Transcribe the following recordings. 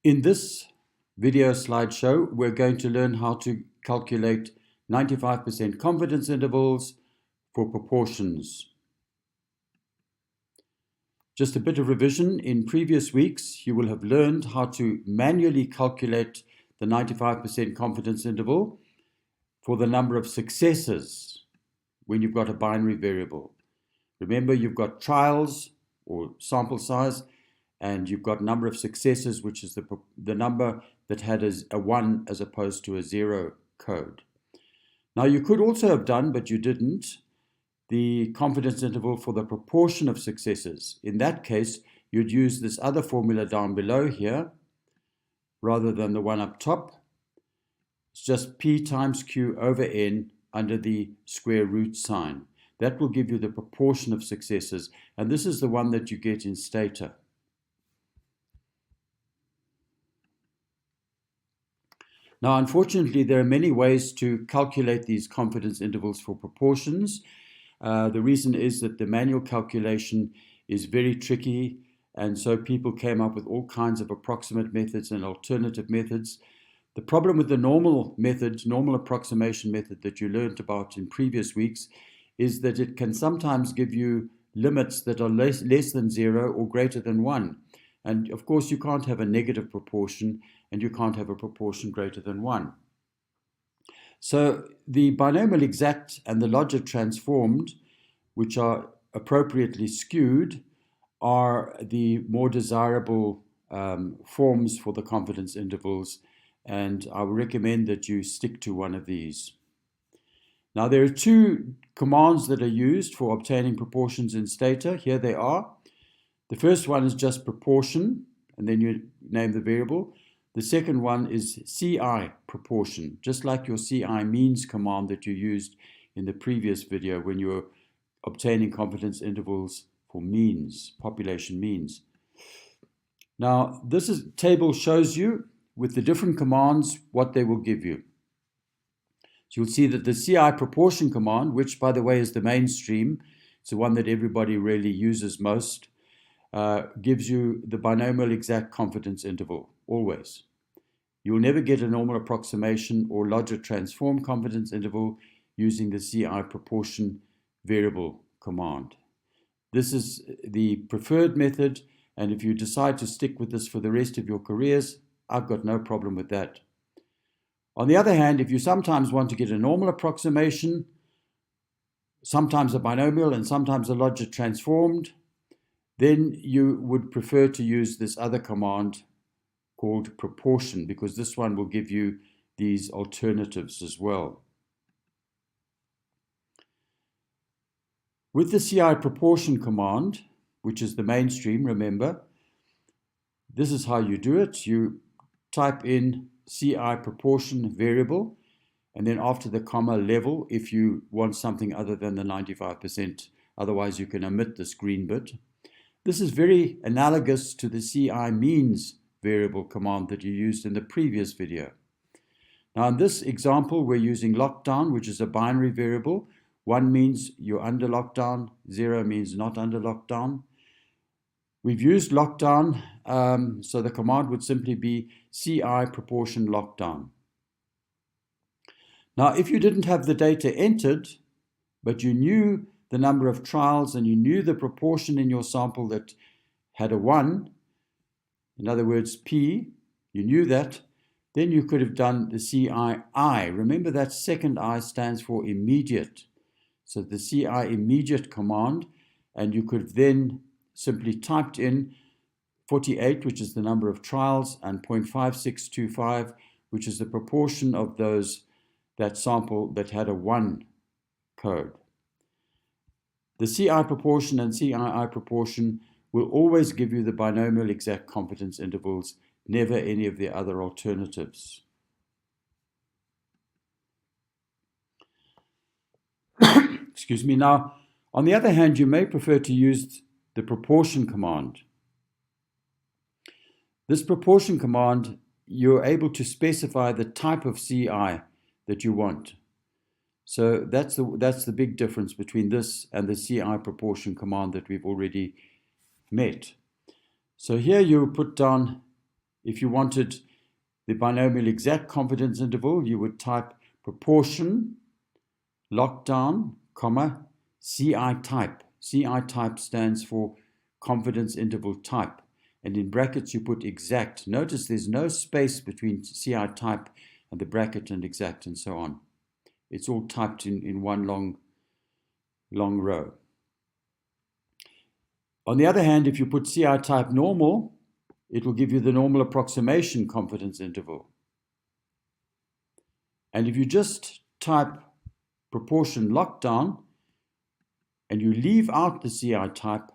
In this video slideshow, we're going to learn how to calculate 95% confidence intervals for proportions. Just a bit of revision. In previous weeks, you will have learned how to manually calculate the 95% confidence interval for the number of successes when you've got a binary variable. Remember, you've got trials or sample size, and you've got number of successes, which is the number that had a 1 as opposed to a 0 code. Now, you could also have done, but you didn't, the confidence interval for the proportion of successes. In that case, you'd use this other formula down below here, rather than the one up top. It's just P times Q over N under the square root sign. That will give you the proportion of successes, and this is the one that you get in Stata. Now, unfortunately, there are many ways to calculate these confidence intervals for proportions. The reason is that the manual calculation is very tricky, and so people came up with all kinds of approximate methods and alternative methods. The problem with the normal method, normal approximation method that you learned about in previous weeks, is that it can sometimes give you limits that are less than 0 or greater than 1. And of course, you can't have a negative proportion, and you can't have a proportion greater than 1. So the binomial exact and the logit transformed, which are appropriately skewed, are the more desirable forms for the confidence intervals, and I would recommend that you stick to one of these. Now, there are two commands that are used for obtaining proportions in Stata. Here they are. The first one is just proportion, and then you name the variable. The second one is CI proportion, just like your CI means command that you used in the previous video when you were obtaining confidence intervals for means, population means. Now, this table shows you with the different commands what they will give you. So you'll see that the CI proportion command, which by the way is the mainstream, it's the one that everybody really uses most, gives you the binomial exact confidence interval, always. You'll never get a normal approximation or logit transform confidence interval using the CI proportion variable command. This is the preferred method, and if you decide to stick with this for the rest of your careers, I've got no problem with that. On the other hand, if you sometimes want to get a normal approximation, sometimes a binomial and sometimes a logit transformed, then you would prefer to use this other command called proportion, because this one will give you these alternatives as well. With the CI proportion command, which is the mainstream, remember, this is how you do it. You type in CI proportion variable, and then after the comma level if you want something other than the 95%. Otherwise, you can omit this green bit. This is very analogous to the CI means variable command that you used in the previous video. Now, in this example, we're using lockdown, which is a binary variable. 1 means you're under lockdown, 0 means not under lockdown. We've used lockdown, so the command would simply be CI proportion lockdown. Now, if you didn't have the data entered, but you knew the number of trials and you knew the proportion in your sample that had a 1, in other words, P, you knew that, then you could have done the CI-I. Remember that second I stands for immediate. So the CI immediate command, and you could have then simply typed in 48, which is the number of trials, and 0.5625, which is the proportion of that sample that had a 1 code. The CI proportion and CII proportion will always give you the binomial exact confidence intervals, never any of the other alternatives. Excuse me. Now, on the other hand, you may prefer to use the proportion command. This proportion command, you're able to specify the type of CI that you want. So that's the big difference between this and the CI proportion command that we've already met. So here you put down If you wanted the binomial exact confidence interval, you would type proportion, lockdown, comma, CI type. CI type stands for confidence interval type. And in brackets, you put exact. Notice there's no space between CI type and the bracket and exact and so on. It's all typed in one long row. On the other hand, if you put CI type normal, it will give you the normal approximation confidence interval. And if you just type proportion lockdown and you leave out the CI type,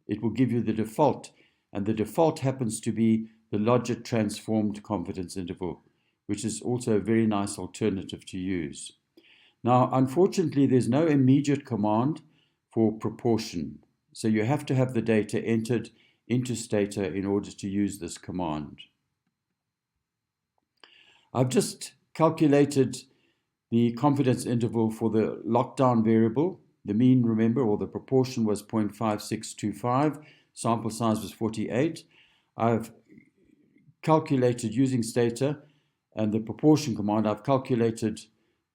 it will give you the default. And the default happens to be the logit transformed confidence interval, which is also a very nice alternative to use. Now, unfortunately, there's no immediate command for proportion. So you have to have the data entered into Stata in order to use this command. I've just calculated the confidence interval for the lockdown variable. The mean, remember, or the proportion was 0.5625. Sample size was 48. I've calculated using Stata and the proportion command, I've calculated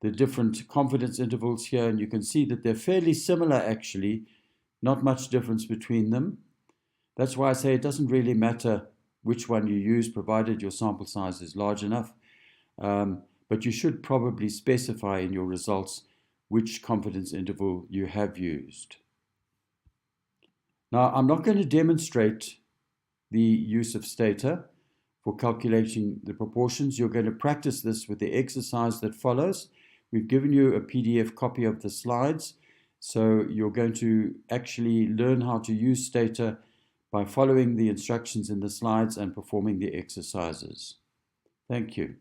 the different confidence intervals here, and you can see that they're fairly similar actually, not much difference between them. That's why I say it doesn't really matter which one you use, provided your sample size is large enough. But you should probably specify in your results which confidence interval you have used. Now, I'm not going to demonstrate the use of Stata for calculating the proportions. You're going to practice this with the exercise that follows. We've given you a PDF copy of the slides, so you're going to actually learn how to use Stata by following the instructions in the slides and performing the exercises. Thank you.